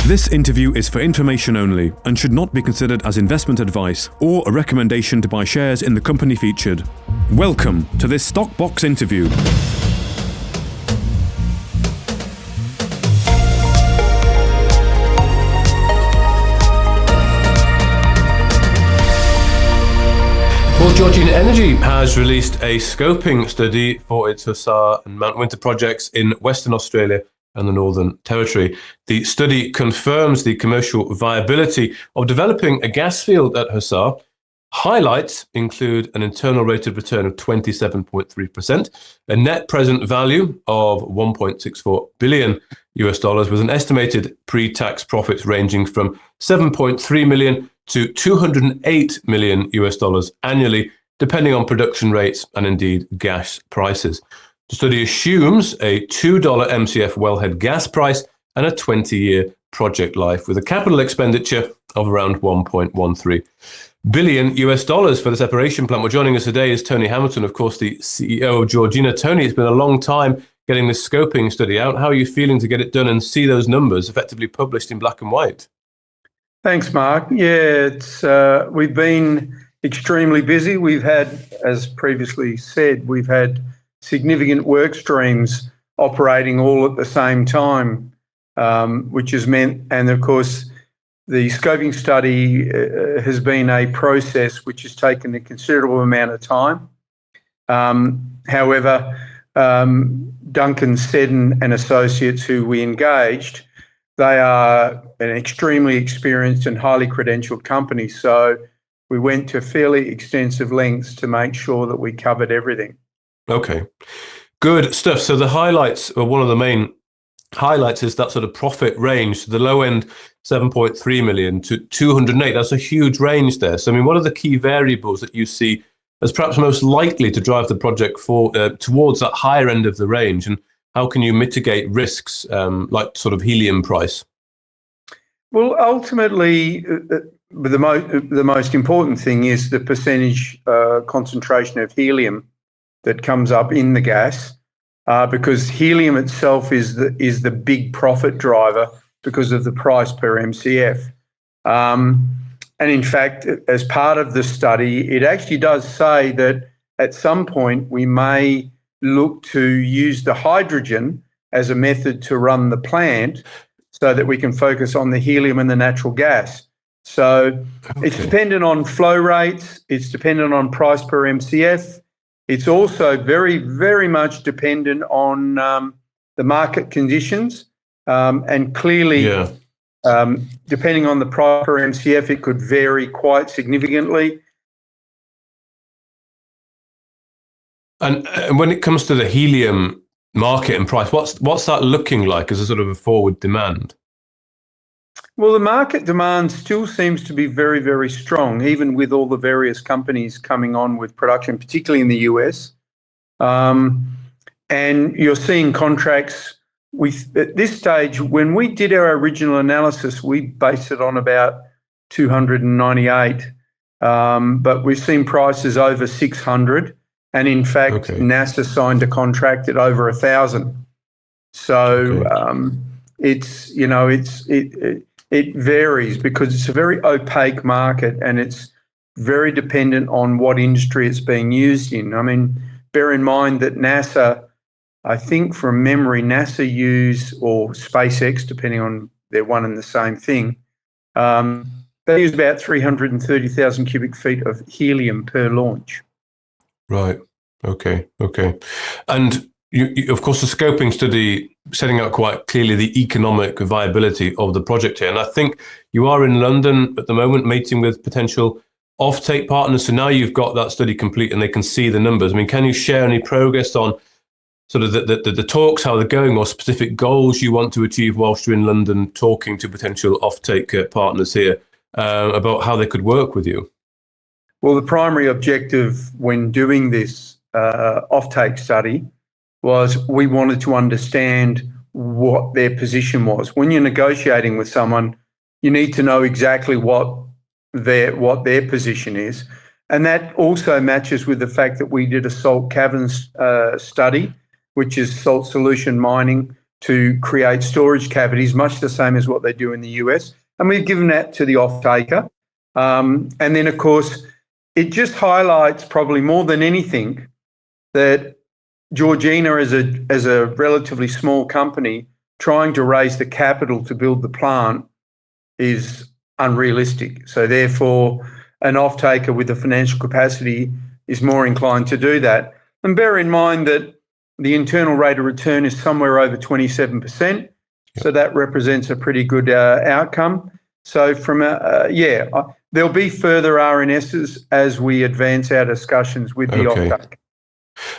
This interview is for information only and should not be considered as investment advice or a recommendation to buy shares in the company featured. Welcome to this Stock Box interview. Well, Georgina Energy has released a scoping study for its Hussar and Mt Winter projects in Western Australia and the Northern Territory. The study confirms the commercial viability of developing a gas field at Hussar. Highlights include an internal rate of return of 27.3%, a net present value of $1.64 billion with an estimated pre-tax profits ranging from $7.3 million to $208 million annually, depending on production rates and indeed gas prices. The study assumes a $2 MCF wellhead gas price and a 20-year project life, with a capital expenditure of around $1.13 billion for the separation plant. Well, joining us today is Tony Hamilton, of course, the CEO of Georgina. Tony, it's been a long time getting this scoping study out. How are you feeling to get it done and see those numbers effectively published in black and white? Thanks, Mark. Yeah, we've been extremely busy. We've had, as previously said, we've had significant work streams operating all at the same time, which has meant, and of course, the scoping study has been a process which has taken a considerable amount of time. However, Duncan Seddon and Associates, who we engaged, they are an extremely experienced and highly credentialed company. So we went to fairly extensive lengths to make sure that we covered everything. Okay, good stuff. So the highlights, or one of the main highlights, is that sort of profit range. So the low end, 7.3 million to 208. That's a huge range there. So, I mean, what are the key variables that you see as perhaps most likely to drive the project towards that higher end of the range? And how can you mitigate risks like sort of helium price? Well, ultimately, the most important thing is the percentage concentration of helium that comes up in the gas, because helium itself is the big profit driver because of the price per MCF. And in fact, as part of the study, it actually does say that at some point we may look to use the hydrogen as a method to run the plant so that we can focus on the helium and the natural gas. So It's dependent on flow rates, it's dependent on price per MCF. It's also very, very much dependent on the market conditions. And clearly, depending on the price per MCF, it could vary quite significantly. And when it comes to the helium market and price, what's that looking like as a sort of a forward demand? Well, the market demand still seems to be very, very strong, even with all the various companies coming on with production, particularly in the US. And you're seeing contracts at this stage. When we did our original analysis, we based it on about 298, but we've seen prices over 600. And in fact, NASA signed a contract at over 1,000. So it varies because it's a very opaque market and it's very dependent on what industry it's being used in. I mean, bear in mind that NASA, I think from memory, NASA use, or SpaceX, depending on they're one and the same thing, they use about 330,000 cubic feet of helium per launch. Right. Okay. And you, of course, the scoping study setting out quite clearly the economic viability of the project here. And I think you are in London at the moment meeting with potential offtake partners. So now you've got that study complete and they can see the numbers. I mean, can you share any progress on sort of the talks, how they're going, or specific goals you want to achieve whilst you're in London talking to potential offtake partners here about how they could work with you? Well, the primary objective when doing this offtake study was we wanted to understand what their position was. When you're negotiating with someone, you need to know exactly what their position is. And that also matches with the fact that we did a salt caverns study, which is salt solution mining, to create storage cavities, much the same as what they do in the US. And we've given that to the off-taker. And then, of course, it just highlights probably more than anything that Georgina, as a relatively small company, trying to raise the capital to build the plant is unrealistic. So therefore, an off-taker with the financial capacity is more inclined to do that. And bear in mind that the internal rate of return is somewhere over 27%. So that represents a pretty good outcome. So there'll be further RNSs as we advance our discussions with the off-taker.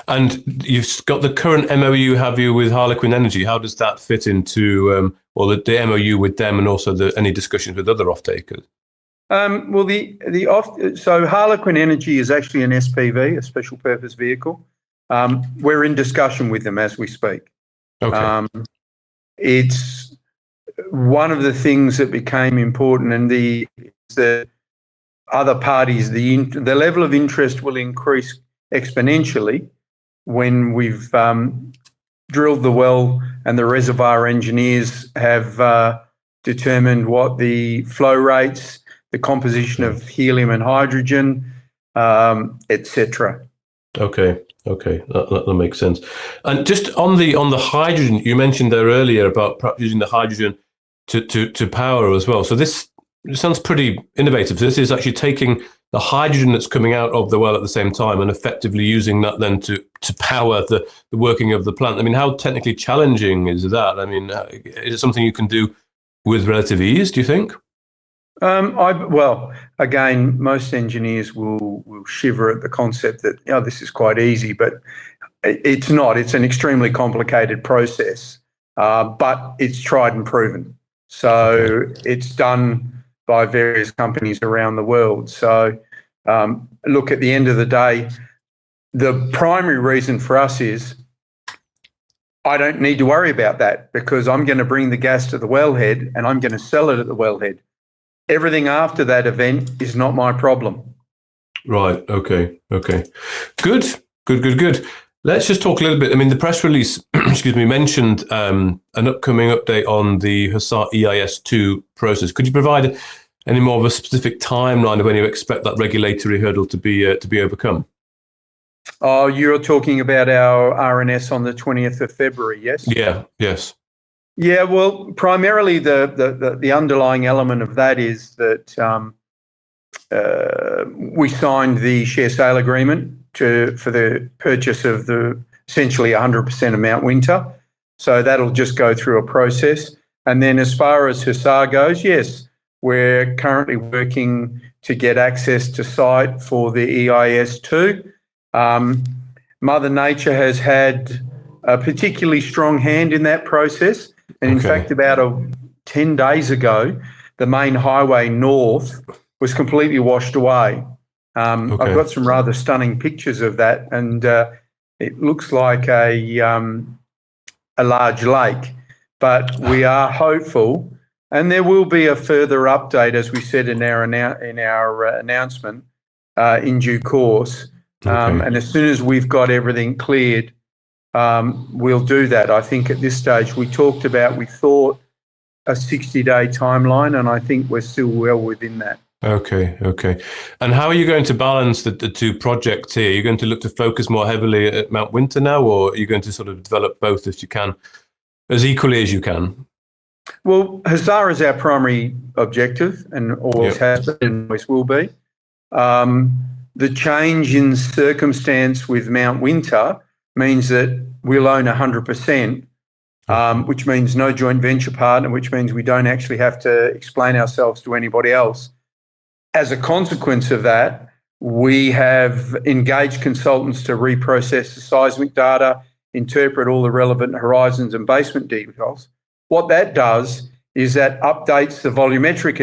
And you've got the current MOU, have you, with Harlequin Energy? How does that fit into, the MOU with them, and also any discussions with other off-takers? So Harlequin Energy is actually an SPV, a special purpose vehicle. We're in discussion with them as we speak. Okay. It's one of the things that became important, and the other parties, the level of interest will increase exponentially when we've drilled the well and the reservoir engineers have determined what the flow rates, the composition of helium and hydrogen, etc. Okay, that makes sense. And just on the hydrogen, you mentioned there earlier about perhaps using the hydrogen to power as well. So this sounds pretty innovative. So this is actually taking the hydrogen that's coming out of the well at the same time and effectively using that then to power the working of the plant. I mean, how technically challenging is that? I mean, is it something you can do with relative ease, do you think? Again, most engineers will shiver at the concept that this is quite easy, but it's not. It's an extremely complicated process, but it's tried and proven. So It's done by various companies around the world. So look, at the end of the day, the primary reason for us is I don't need to worry about that, because I'm going to bring the gas to the wellhead and I'm going to sell it at the wellhead. Everything after that event is not my problem. Right. Okay. Good. Let's just talk a little bit. I mean, the press release, mentioned an upcoming update on the Hussar EIS2 process. Could you provide any more of a specific timeline of when you expect that regulatory hurdle to be overcome? Oh, you're talking about our RNS on the 20th of February, yes? Yeah. Yes. Yeah, well, primarily the underlying element of that is that we signed the share sale agreement for the purchase of essentially 100% of Mt Winter. So that'll just go through a process. And then as far as Hussar goes, yes, we're currently working to get access to site for the EIS2. Mother Nature has had a particularly strong hand in that process. And in fact, about 10 days ago, the main highway north was completely washed away. I've got some rather stunning pictures of that, and it looks like a large lake. But we are hopeful, and there will be a further update, as we said in our announcement, in due course. And as soon as we've got everything cleared, we'll do that. I think at this stage we thought a 60-day timeline, and I think we're still well within that. Okay. And how are you going to balance the two projects here? Are you going to look to focus more heavily at Mt Winter now, or are you going to sort of develop both if you can, as equally as you can? Well, Hussar is our primary objective and always has been and always will be. The change in circumstance with Mt Winter means that we'll own 100%, which means no joint venture partner, which means we don't actually have to explain ourselves to anybody else. As a consequence of that, we have engaged consultants to reprocess the seismic data, interpret all the relevant horizons and basement details. What that does is that updates the volumetric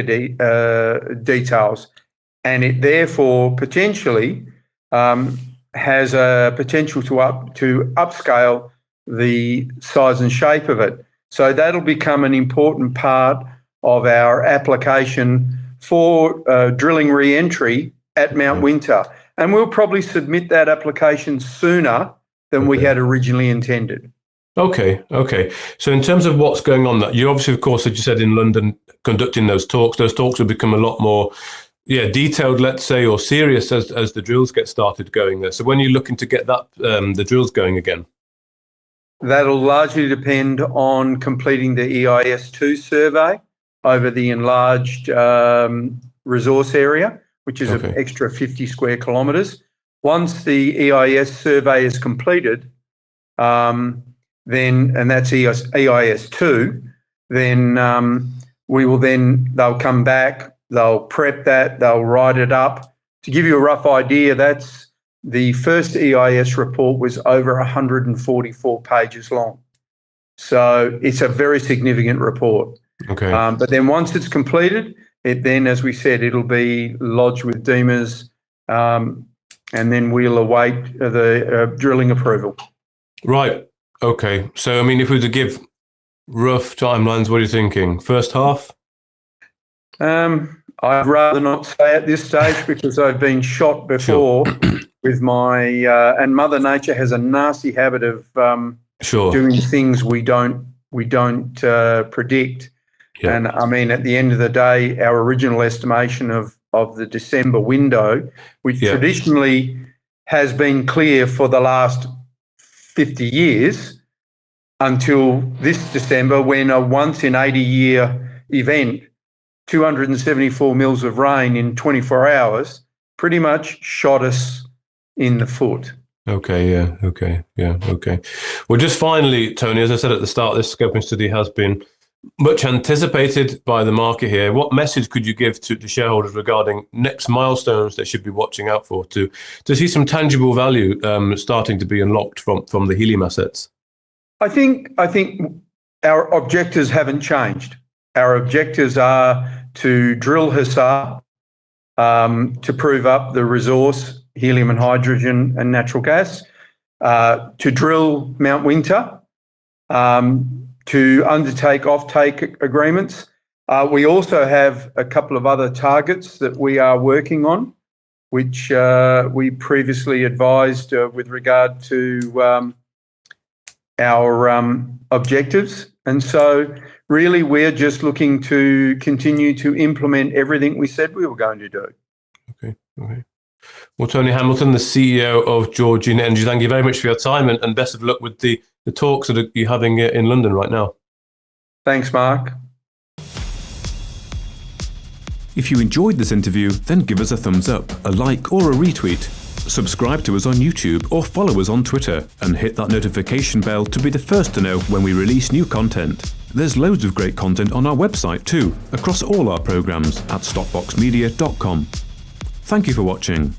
details, and it therefore potentially has a potential to upscale the size and shape of it. So that'll become an important part of our application for drilling re-entry at Mt Winter. And we'll probably submit that application sooner than we had originally intended. Okay. So in terms of what's going on, that you obviously, of course, as you said, in London, conducting those talks will become a lot more, detailed, let's say, or serious as the drills get started going there. So when you're looking to get that the drills going again? That'll largely depend on completing the EIS2 survey over the enlarged resource area, which is an extra 50 square kilometres. Once the EIS survey is completed, then, and that's EIS2, then they'll come back, they'll prep that, they'll write it up. To give you a rough idea, that's the first EIS report was over 144 pages long. So it's a very significant report. Okay. But then once it's completed, then, as we said, it'll be lodged with DEMA's, and then we'll await the drilling approval. Right. Okay. So, I mean, if we were to give rough timelines, what are you thinking? First half? I'd rather not say at this stage because I've been shot before with my, and Mother Nature has a nasty habit of doing things we don't predict. Yeah. And I mean, at the end of the day, our original estimation of the December window, which traditionally has been clear for the last 50 years until this December, when a once in 80-year event, 274 mils of rain in 24 hours, pretty much shot us in the foot. Okay. Well, just finally, Tony, as I said at the start, this scoping study has been much anticipated by the market here. What message could you give to the shareholders regarding next milestones they should be watching out for to see some tangible value starting to be unlocked from the Helium assets? I think our objectives haven't changed. Our objectives are to drill Hussar, to prove up the resource, helium and hydrogen and natural gas, to drill Mt Winter, to undertake offtake agreements. We also have a couple of other targets that we are working on, which we previously advised with regard to our objectives. And so really we're just looking to continue to implement everything we said we were going to do. Okay. Well, Tony Hamilton, the CEO of Georgina Energy, thank you very much for your time and best of luck with the talks that you're having in London right now. Thanks, Mark. If you enjoyed this interview, then give us a thumbs up, a like or a retweet. Subscribe to us on YouTube or follow us on Twitter and hit that notification bell to be the first to know when we release new content. There's loads of great content on our website too, across all our programs at stockboxmedia.com. Thank you for watching.